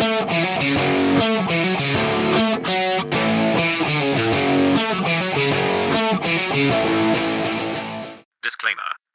Disclaimer.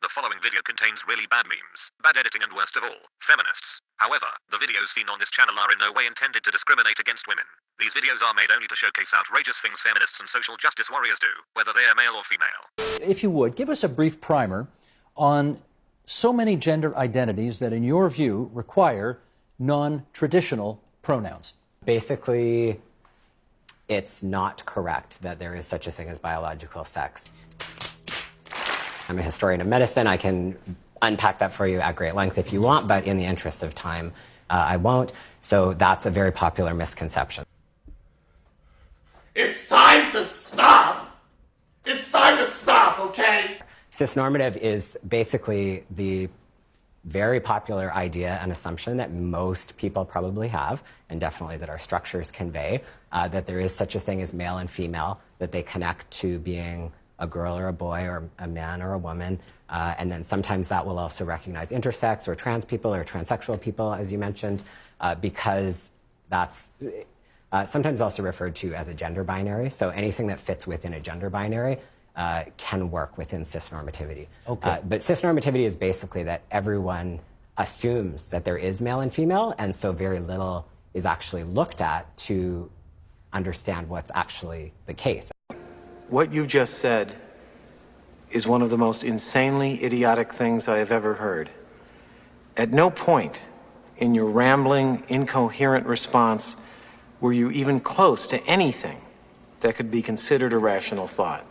The following video contains really bad memes, bad editing and worst of all, feminists. However, the videos seen on this channel are in no way intended to discriminate against women. These videos are made only to showcase outrageous things feminists and social justice warriors do, whether they are male or female. If you would, give us a brief primer on so many gender identities that in your view require non-traditional pronouns. Basically, it's not correct that there is such a thing as biological sex. I'm a historian of medicine. I can unpack that for you at great length if you want, but in the interest of time, I won't. So that's a very popular misconception. It's time to stop! It's time to stop, okay? Cisnormative is basically the very popular idea and assumption that most people probably have, and definitely that our structures convey, that there is such a thing as male and female, that they connect to being a girl or a boy or a man or a woman, and then sometimes that will also recognize intersex or trans people or transsexual people, as you mentioned, because that's sometimes also referred to as a gender binary. So anything that fits within a gender binary can work within cisnormativity. Okay. But cisnormativity is basically that everyone assumes that there is male and female, and so very little is actually looked at to understand what's actually the case. What you just said is one of the most insanely idiotic things I have ever heard. At no point in your rambling, incoherent response were you even close to anything that could be considered a rational thought.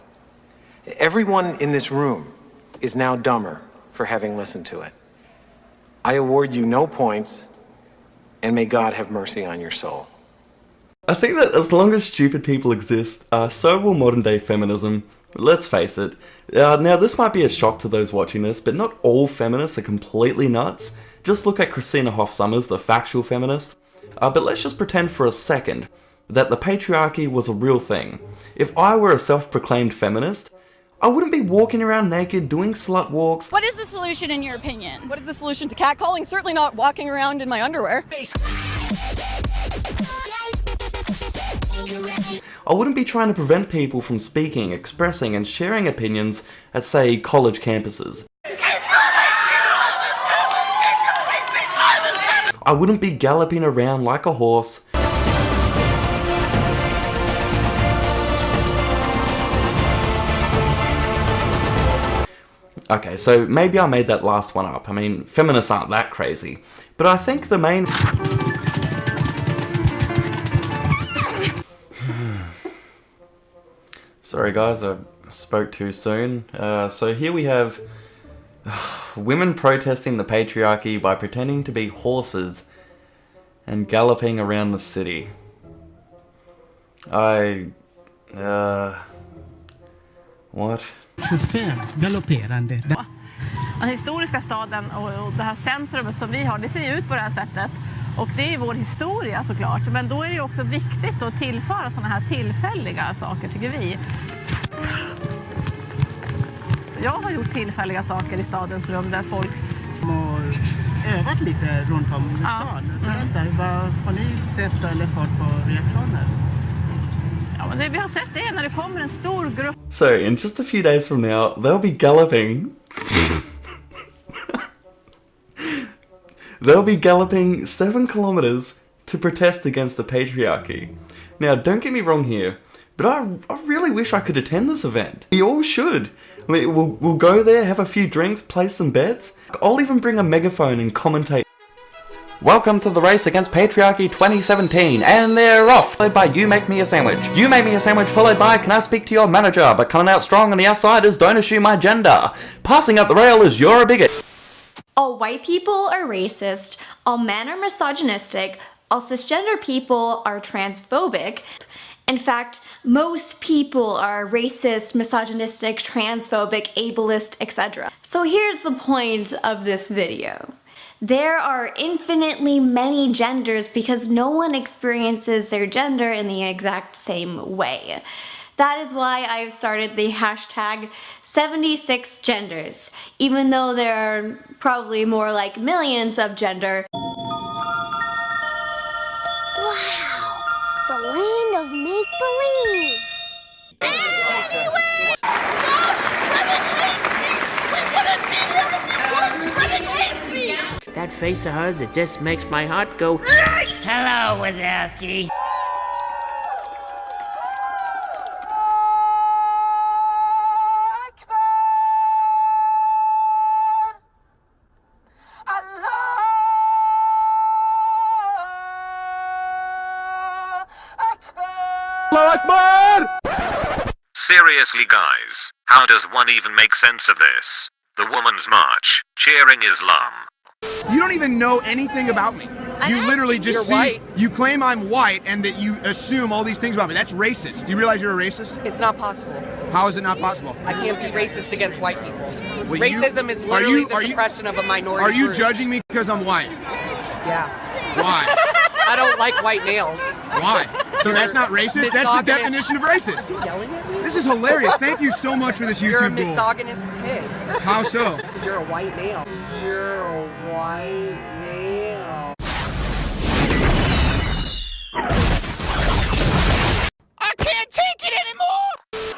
Everyone in this room is now dumber for having listened to it. I award you no points, and may God have mercy on your soul. I think that as long as stupid people exist, so will modern day feminism. Let's face it. Now this might be a shock to those watching this, but not all feminists are completely nuts. Just look at Christina Hoff Sommers, the factual feminist. But let's just pretend for a second that the patriarchy was a real thing. If I were a self-proclaimed feminist, I wouldn't be walking around naked, doing slut walks. What is the solution in your opinion? What is the solution to catcalling? Certainly not walking around in my underwear. I wouldn't be trying to prevent people from speaking, expressing, and sharing opinions at, say, college campuses. I wouldn't be galloping around like a horse. Okay, so maybe I made that last one up. I mean, feminists aren't that crazy. But I think the main... Sorry guys, I spoke too soon. So here we have women protesting the patriarchy by pretending to be horses and galloping around the city. What? Chaufför galopperande. Den historiska staden och det här centrumet som vi har, det ser ju ut på det här sättet. Och det är vår historia såklart. Men då är det ju också viktigt att tillföra sådana här tillfälliga saker, tycker vi. Jag har gjort tillfälliga saker i stadens rum där folk... har övat lite runt om i stan. Berätta, vad har ni sett eller fått för reaktioner? Ja, men det vi har sett det är när det kommer en stor grupp. So, in just a few days from now, they'll be galloping. They'll be galloping 7 kilometers to protest against the patriarchy. Now, don't get me wrong here, but I really wish I could attend this event. We all should. I mean, we'll go there, have a few drinks, play some bets. I'll even bring a megaphone and commentate. Welcome to the Race Against Patriarchy 2017, and they're off! Followed by You Make Me a Sandwich. You Make Me a Sandwich followed by Can I Speak to Your Manager? But coming out strong on the outside is Don't Assume My Gender. Passing up the rail is You're a Bigot. All white people are racist, all men are misogynistic, all cisgender people are transphobic. In fact, most people are racist, misogynistic, transphobic, ableist, etc. So here's the point of this video. There are infinitely many genders because no one experiences their gender in the exact same way. That is why I've started the hashtag 76genders, even though there are probably more like millions of gender. make-believe. That face of hers, it just makes my heart go. Hello, Wazowski. Seriously, guys, how does one even make sense of this? The Woman's March, cheering Islam. You don't even know anything about me. You literally just you claim I'm white and that you assume all these things about me. That's racist. Do you realize you're a racist? It's not possible. How is it not possible? I can't be racist against white people. Well, Racism is literally the suppression of a minority Are you group. judging me because I'm white? Yeah. Why? I don't like white males. Why? So that's not racist? That's the definition of racist. Are you yelling at me? This is hilarious. Thank you so much for this YouTube You're a duel. misogynist pig. How so? Because you're a white male. You're a white male. I can't take it anymore!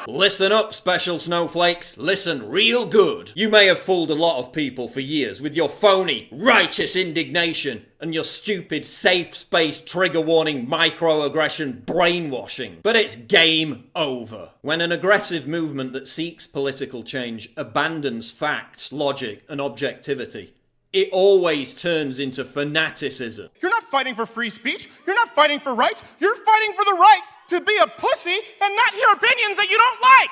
Listen up, special snowflakes. Listen real good. You may have fooled a lot of people for years with your phony, righteous indignation and your stupid safe space trigger warning microaggression brainwashing. But it's game over. When an aggressive movement that seeks political change abandons facts, logic and objectivity, it always turns into fanaticism. You're not fighting for free speech. You're not fighting for rights. You're fighting for the right to be a pussy and not hear opinions that you don't like.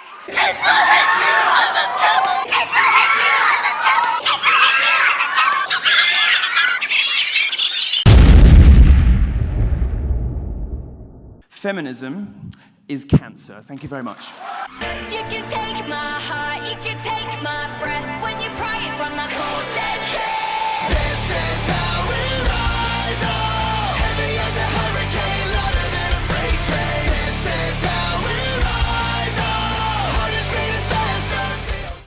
Feminism is cancer. Thank you very much. You can take my heart, you can take my breath. When